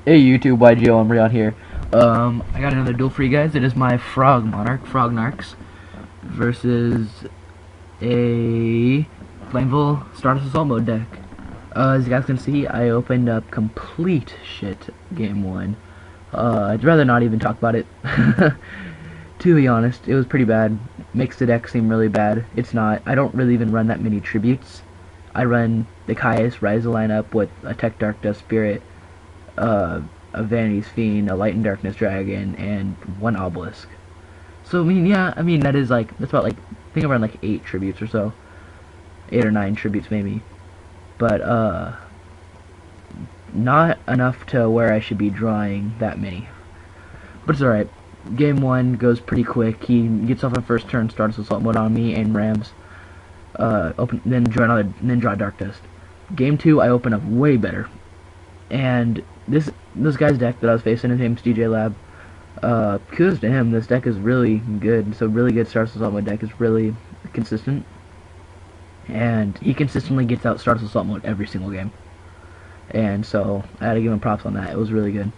Hey YouTube, YGO, I'm Rion here. I got another duel for you guys. It is my Frognarch versus a Flamvell Stardust Assault mode deck. As you guys can see, I opened up complete shit game one. I'd rather not even talk about it. To be honest, it was pretty bad. Makes the deck seem really bad. It's not. I don't really even run that many tributes. I run the Caius Ryza lineup with a Tech Dark Dust Spirit, a Vanity's Fiend, a Light and Darkness Dragon, and one Obelisk. So I mean that's about I think around 8 tributes or so. 8 or 9 tributes maybe. But not enough to where I should be drawing that many. But it's alright. Game 1 goes pretty quick. He gets off on first turn, starts assault mode on me and rams. Then draw Dark Dust. Game 2 I open up way better. And this guy's deck that I was facing, his name's DJ Lab. Kudos to him. This deck is really good. So really good Stardust Assault mode deck is really consistent, and he consistently gets out Stardust Assault mode every single game. And so I had to give him props on that. It was really good.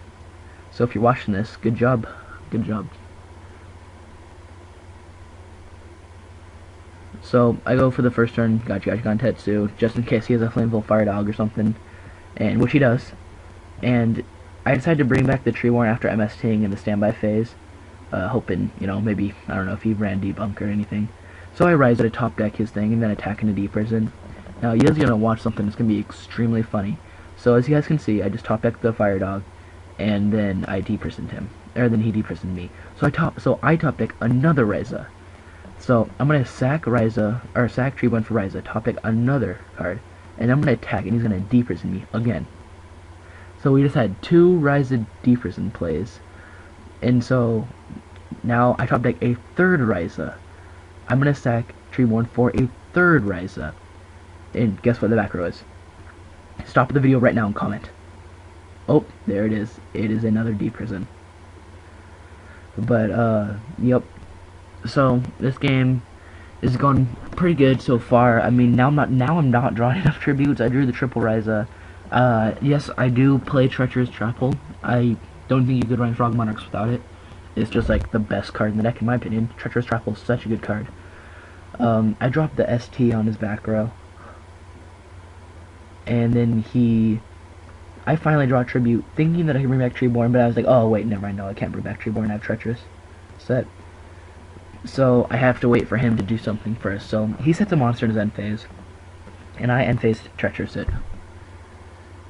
So if you're watching this, good job, good job. So I go for the first turn, got Tetsu, just in case he has a Flamvell Fire Dog or something, and which he does. And I decided to bring back the Tree Warren after MSTing in the standby phase, hoping, maybe, I don't know if he ran debunk or anything. So I rise to top deck his thing and then attack into D prison. Now you guys are gonna watch something that's gonna be extremely funny. So as you guys can see, I just top decked the Fire Dog, and then I D-prisoned him, or then he D-prisoned me. So I top deck another Ryza. So I'm gonna sack Ryza, or sack Tree Warren for Ryza, top deck another card, and I'm gonna attack, and he's gonna D-prison me again. So we just had 2 Ryza D-prison plays, and so now I top deck a third Ryza. I'm gonna sack Tree Warren for a third Ryza, and guess what the back row is? Stop the video right now and comment. Oh, there it is. It is another D-prison. But yep. So this game is going pretty good so far. I mean, now I'm not drawing enough tributes. I drew the triple Ryza. Yes, I do play Treacherous Trapple. I don't think you could run Frognarch without it. It's just like the best card in the deck in my opinion. Treacherous Trapple is such a good card. I dropped the ST on his back row. And then I finally draw a tribute, thinking that I could bring back Treeborn, but I was like, oh wait, never mind, no, I can't bring back Treeborn, I have Treacherous set. So I have to wait for him to do something first. So he sets a monster in his end phase, and I end phase Treacherous it.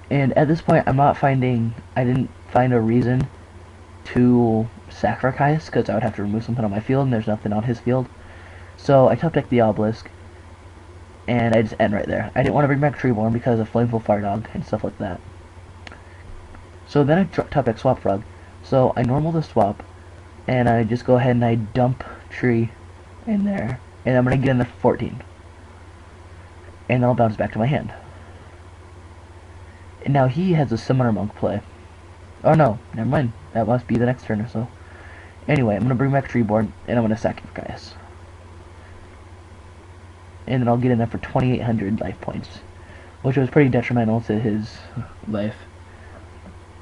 And at this point, I didn't find a reason to sacrifice, because I would have to remove something on my field, and there's nothing on his field. So I top deck the Obelisk, and I just end right there. I didn't want to bring back Treeborn because of Flamevell Fire Dog and stuff like that. So then I top deck Swap Frog. So I normal the swap, and I just go ahead and I dump Tree in there, and I'm going to get in there for 14. And then I'll bounce back to my hand. And now he has a Summoner Monk play. Oh no, never mind. That must be the next turn or so. Anyway, I'm going to bring back Treeborn, and I'm going to sack him for Caius. And then I'll get in there for 2,800 life points, which was pretty detrimental to his life.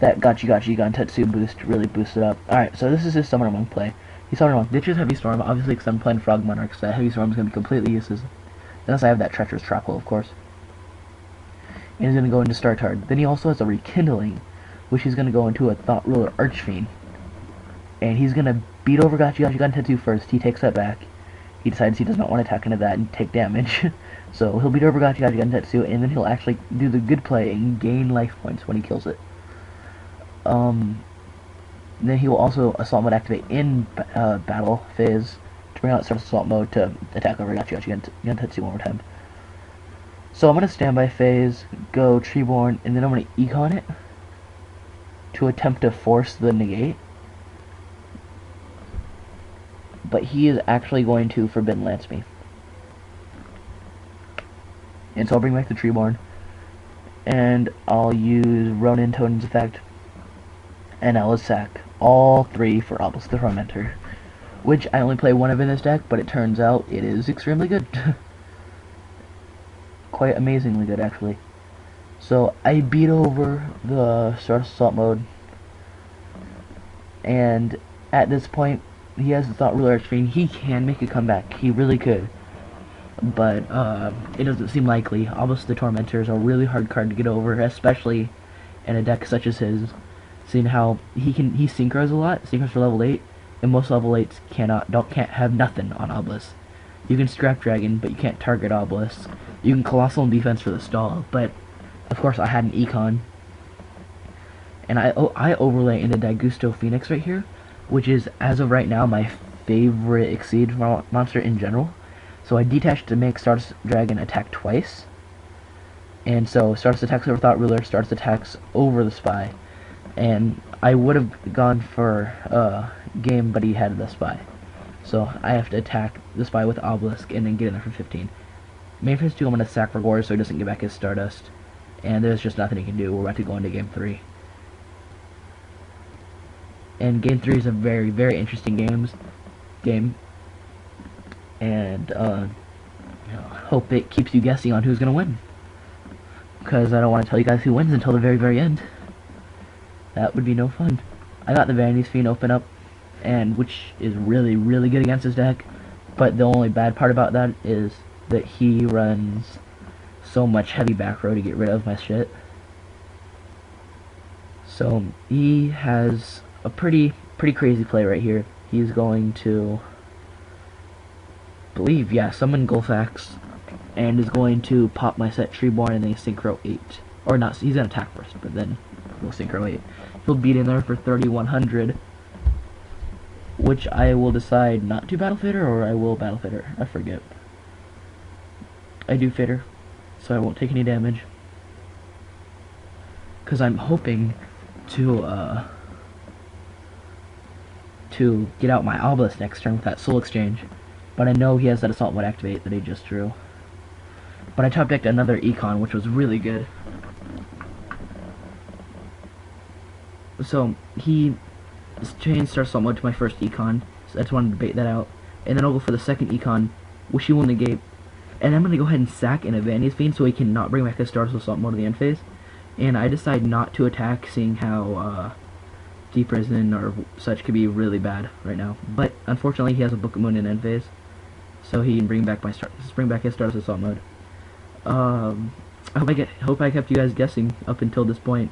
That Gachi Tetsu boost really boosted up. Alright, so this is his Summoner Monk play. He Summoner Monk ditches Heavy Storm, obviously because I'm playing Frognarch, so that Heavy Storm is going to be completely useless. Unless I have that Treacherous Trapple, of course. And he's going to go into Star Tard. Then he also has a Rekindling, which he's going to go into a Thought Ruler Archfiend. And he's going to beat over Gachi Tetsu first. He takes that back. He decides he does not want to attack into that and take damage. So he'll beat over Gachi Tetsu, and then he'll actually do the good play and gain life points when he kills it. Then he will also Assault Mode activate in battle phase to bring out Stardust Assault Mode to attack over Gachi Tetsu one more time. So I'm going to standby phase, go Treeborn, and then I'm going to Econ it to attempt to force the negate. But he is actually going to Forbidden Lance me. And so I'll bring back the Treeborn, and I'll use Ronin Totem's effect, and I'll sack all 3 for Obelisk the Tormentor, which I only play one of in this deck, but it turns out it is extremely good. Quite amazingly good, actually. So I beat over the Stardust Assault mode And at this point, he has the Thought Ruler Archfiend. He can make a comeback. He really could. But it doesn't seem likely. Obviously, the Tormentor is a really hard card to get over, especially in a deck such as his. Seeing how he synchros a lot, synchros for level 8, and most level 8s can't have nothing on Obelisk. You can Scrap Dragon, but you can't target Obelisk. You can Colossal in defense for the stall, but of course I had an Econ. And I overlay into Daigusto Phoenix right here, which is, as of right now, my favorite Exceed monster in general. So I detached to make Stardust Dragon attack twice. And so Stardust attacks over Thought Ruler, Stardust attacks over the Spy. And I would have gone for game, but he had the Spy. So I have to attack the Spy with Obelisk and then get in there for 15. Main phase 2, I'm going to sack Frognarch so he doesn't get back his Stardust. And there's just nothing he can do. We're about to go into game 3. And game 3 is a very, very interesting game. And hope it keeps you guessing on who's going to win. Because I don't want to tell you guys who wins until the very, very end. That would be no fun. I got the Vanity's Fiend open up, and which is really, really good against his deck. But the only bad part about that is that he runs so much heavy back row to get rid of my shit. So he has a pretty crazy play right here. He's going to summon Gulfax, and is going to pop my set Treeborn and then Synchro 8. Or not, he's gonna attack first, but then we'll Synchro 8. He'll beat in there for 3100, which I will decide not to Battle Fitter, or I will Battle Fitter. I forget. I do Fitter, so I won't take any damage. Because I'm hoping to get out my Obelisk next turn with that Soul Exchange. But I know he has that Assault Mode Activate that he just drew. But I top decked another Econ, which was really good. So he changed Star Assault Mode to my first Econ, so I just wanted to bait that out. And then I'll go for the second Econ, which he will negate. And I'm going to go ahead and sack an Vanity's Fiend so he cannot bring back his Star Assault Mode to the end phase. And I decide not to attack, seeing how Deep Prison or such could be really bad right now. But unfortunately, he has a Book of Moon in end phase, so he can bring back his Stardust Assault Mode. I hope I kept you guys guessing up until this point.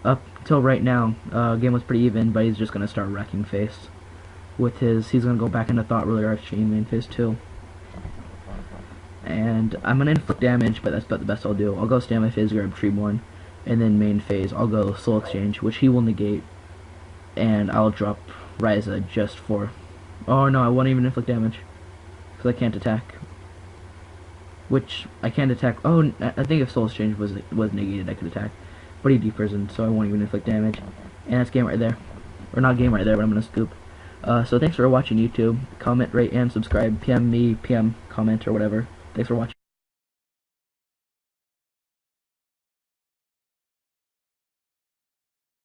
Up till right now, game was pretty even, but he's just gonna start wrecking face with his. He's gonna go back into Thought Ruler Archfiend main phase 2, and I'm gonna inflict damage, but that's about the best I'll do. I'll go stand my phase, grab Treeborn, and then main phase I'll go Soul Exchange, which he will negate, and I'll drop Ryza just for. Oh no, I won't even inflict damage because I can't attack. Which I can't attack. Oh, I think if Soul Exchange was negated, I could attack. But he de-prisoned, so I won't even inflict damage. And that's game right there. Or not game right there, but I'm gonna scoop. So thanks for watching, YouTube. Comment, rate, and subscribe. PM me, PM, comment, or whatever. Thanks for watching.